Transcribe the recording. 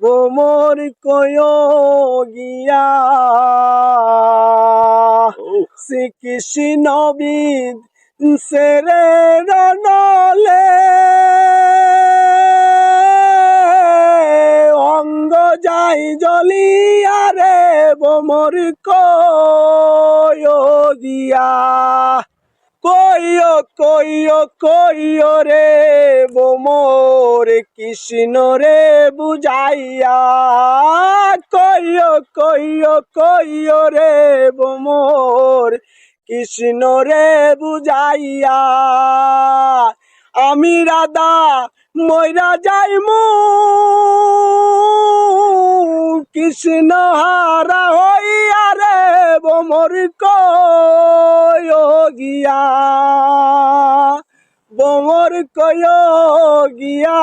বোমর কয় গিয়া শ্রীকৃষ্ণ বিদ সেরে রনলে অঙ্গ যাই জ্বলিয়া রে বোমর কয় গিয়া কইও রে বোমর কৃষ্ণ রে বুঝাইয়া কইও রে বোমর কৃষ্ণ রে বুঝাইয়া আমি রাধা মইরা যাইমু কৃষ্ণ হারা হইয়া রে বোমর কয় গিয়া বোমর কয় গিয়া